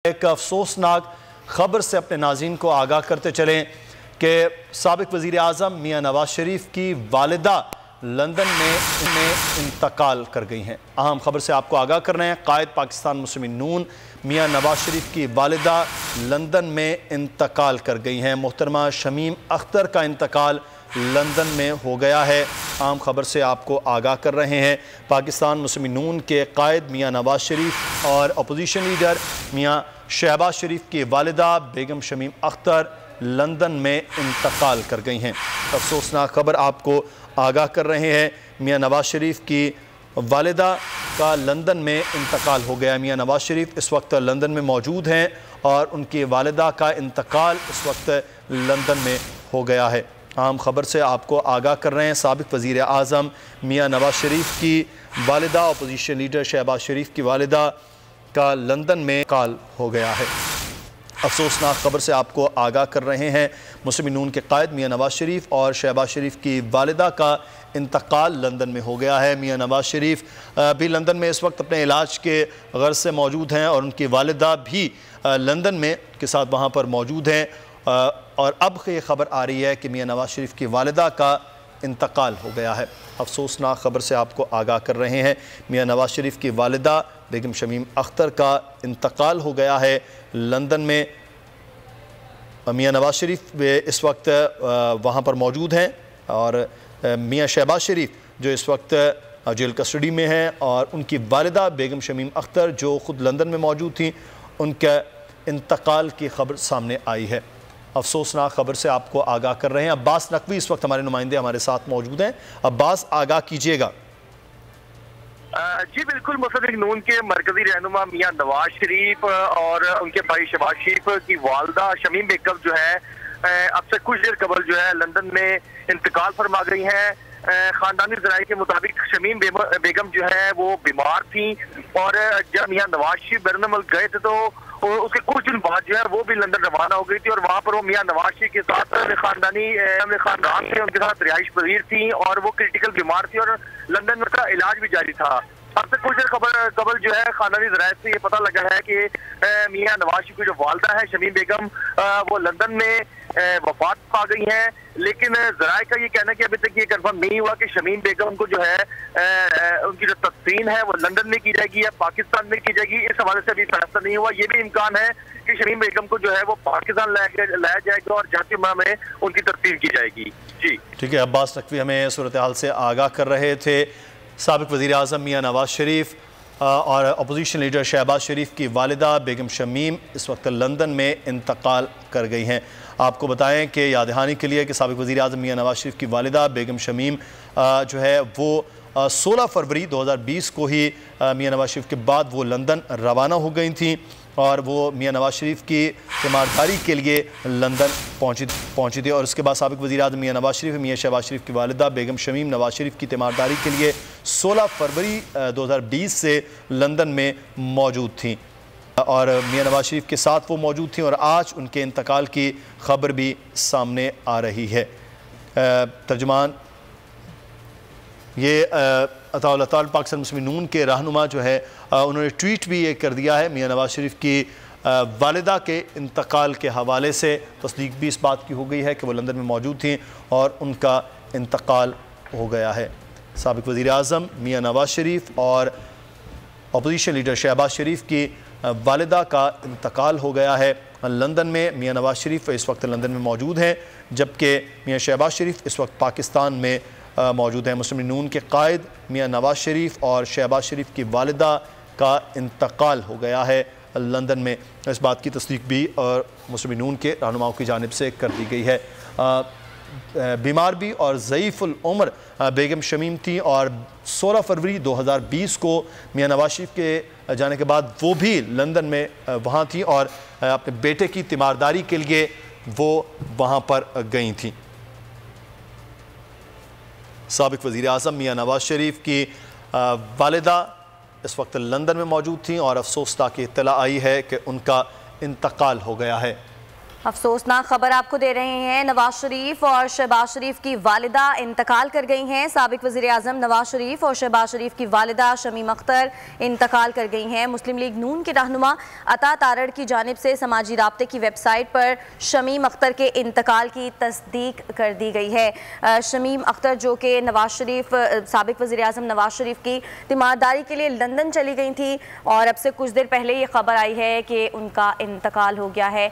ایک افسوسناک خبر سے اپنے ناظرین کو آگاہ کرتے چلیں کہ سابق وزیر اعظم میاں نواز شریف کی والدہ لندن میں انتقال کر گئی ہیں۔ اہم خبر سے آپ کو آگاہ کر رہے ہیں۔ قائد پاکستان مسلم نون میاں نواز شریف کی والدہ لندن میں انتقال کر گئی ہیں۔ محترمہ شمیم اختر کا انتقال لندن میں ہو گیا ہے۔ عام خبر سے آپ کو آگاہ کر رہے ہیں۔ پاکستان مسلم نون کے قائد میاں نواز شریف اور اپوزیشن لیڈر میاں شہباز شریف کی والدہ بیگم شمیم اختر لندن میں انتقال کر گئی ہیں۔ افسوسناک خبر آپ کو آگاہ کر رہے ہیں۔ میاں نواز شریف کی والدہ کا لندن میں انتقال ہو گیا۔ میاں نواز شریف اس وقت لندن میں موجود ہیں اور ان کی والدہ کا انتقال اس وقت لندن میں ہو گیا ہے۔ عام خبر سے آپ کو آگاہ کر رہے ہیں۔ سابق وزیر اعظم میاں نواز شریف کی والدہ اپوزیشن لیڈر شہباز شریف کی والدہ کا لندن میں انتقال ہو گیا ہے۔ افسوسناک خبر سے آپ کو آگاہ کر رہے ہیں۔ مسلم نون کے قائد میاں نواز شریف اور شہباز شریف کی والدہ کا انتقال لندن میں ہو گیا ہے۔ میاں نواز شریف بھی لندن میں اس وقت اپنے علاج کے غرض سے موجود ہیں اور ان کی والدہ بھی لندن میں کے ساتھ وہاں پر موجود ہیں، اور اب یہ خبر آ رہی ہے کہ میاں نواز شریف کی والدہ کا انتقال ہو گیا ہے۔ افسوسناک خبر سے آپ کو آگاہ کر رہے ہیں۔ میاں نواز شریف کی والدہ بیگم شمیم اختر کا انتقال ہو گیا ہے لندن میں۔ میاں نواز شریف اس وقت وہاں پر موجود ہیں اور میاں شہباز شریف جو اس وقت جیل کسٹڈی میں ہیں، اور ان کی والدہ بیگم شمیم اختر جو خود لندن میں موجود تھیں، ان کے انتقال کی خبر سامنے آئی ہے۔ افسوسناک خبر سے آپ کو آگاہ کر رہے ہیں۔ عباس نقوی اس وقت ہمارے نمائندے ہمارے ساتھ موجود ہیں۔ عباس، آگاہ کیجئے گا۔ جی بالکل، مسلم نون کے مرکزی رہنما میاں نواز شریف اور ان کے بھائی شہباز شریف کی والدہ شمیم بیگم جو ہے اب سے کچھ دیر قبل جو ہے لندن میں انتقال فرما گئی ہیں۔ خاندانی ذرائع کے مطابق شمیم بیگم جو ہے وہ بیمار تھیں، اور جب میاں نواز شریف بیرون ملک گئے تھے تو اس کے کچھ دن بعد جو ہے وہ بھی لندن روانہ ہو گئی تھی، اور وہاں پر وہ میاں نواز شریف کے ساتھ خاندان تھے، ان کے ساتھ رہائش پذیر تھیں، اور وہ کرٹیکل بیمار تھی اور لندن میں کا علاج بھی جاری تھا۔ اب سے کچھ دیر قبل جو ہے خاندانی ذرائع سے یہ پتہ لگا ہے کہ میاں نواز شریف کی جو والدہ ہے شمیم بیگم وہ لندن میں وفات پا گئی ہیں، لیکن ذرائع کا یہ کہنا ہے کہ ابھی تک یہ کنفرم نہیں ہوا کہ شمیم بیگم کو جو ہے ان کی جو تدفین ہے وہ لندن میں کی جائے گی یا پاکستان میں کی جائے گی۔ اس حوالے سے ابھی فیصلہ نہیں ہوا۔ یہ بھی امکان ہے کہ شمیم بیگم کو جو ہے وہ پاکستان لایا جائے گا اور جاتی عمرہ میں ان کی تدفین کی جائے گی۔ جی ٹھیک ہے، عباس نقوی ہمیں صورتحال سے آگاہ کر رہے تھے۔ سابق وزیر اعظم میاں نواز شریف اور اپوزیشن لیڈر شہباز شریف کی والدہ بیگم شمیم اس وقت لندن میں انتقال کر گئی ہیں۔ آپ کو بتائیں کہ یاد دہانی کے لیے کہ سابق وزیر اعظم میاں نواز شریف کی والدہ بیگم شمیم جو ہے وہ 16 فروری 2020 کو ہی میاں نواز شریف کے بعد وہ لندن روانہ ہو گئی تھیں، اور وہ میاں نواز شریف کی تیمارداری کے لیے لندن پہنچی تھی، اور اس کے بعد سابق وزیر اعظم میاں نواز شریف میاں شہباز شریف کی والدہ بیگم شمیم نواز شریف کی تیمارداری کے لیے 16 فروری 2020 سے لندن میں موجود تھیں، اور میاں نواز شریف کے ساتھ وہ موجود تھیں، اور آج ان کے انتقال کی خبر بھی سامنے آ رہی ہے۔ ترجمان یہ عطا اللہ تعالیٰ پاکستان مسلم نون کے رہنما جو ہے انہوں نے ٹویٹ بھی یہ کر دیا ہے۔ میاں نواز شریف کی والدہ کے انتقال کے حوالے سے تصدیق بھی اس بات کی ہو گئی ہے کہ وہ لندن میں موجود تھیں اور ان کا انتقال ہو گیا ہے۔ سابق وزیر اعظم میاں نواز شریف اور اپوزیشن لیڈر شہباز شریف کی والدہ کا انتقال ہو گیا ہے لندن میں۔ میاں نواز شریف اس وقت لندن میں موجود ہیں، جبکہ میاں شہباز شریف اس وقت پاکستان میں موجود ہیں۔ مسلم نون کے قائد میاں نواز شریف اور شہباز شریف کی والدہ کا انتقال ہو گیا ہے لندن میں۔ اس بات کی تصدیق بھی اور مسلم نون کے رہنماؤں کی جانب سے کر دی گئی ہے۔ بیمار بھی اور ضعیف العمر بیگم شمیم تھیں، اور 16 فروری 2020 کو میاں نواز شریف کے جانے کے بعد وہ بھی لندن میں وہاں تھیں، اور اپنے بیٹے کی تیمارداری کے لیے وہ وہاں پر گئی تھیں۔ سابق وزیر اعظم میاں نواز شریف کی والدہ اس وقت لندن میں موجود تھیں، اور افسوس تاکہ اطلاع آئی ہے کہ ان کا انتقال ہو گیا ہے۔ افسوسناک خبر آپ کو دے رہے ہیں، نواز شریف اور شہباز شریف کی والدہ انتقال کر گئی ہیں۔ سابق وزیر اعظم نواز شریف اور شہباز شریف کی والدہ شمیم اختر انتقال کر گئی ہیں۔ مسلم لیگ نون کے رہنما عطا تارڑ کی جانب سے سماجی رابطے کی ویب سائٹ پر شمیم اختر کے انتقال کی تصدیق کر دی گئی ہے۔ شمیم اختر جو کہ نواز شریف سابق وزیر اعظم نواز شریف کی تیمارداری کے لیے لندن چلی گئی تھی، اور اب سے کچھ دیر پہلے یہ خبر آئی ہے کہ ان کا انتقال ہو گیا ہے۔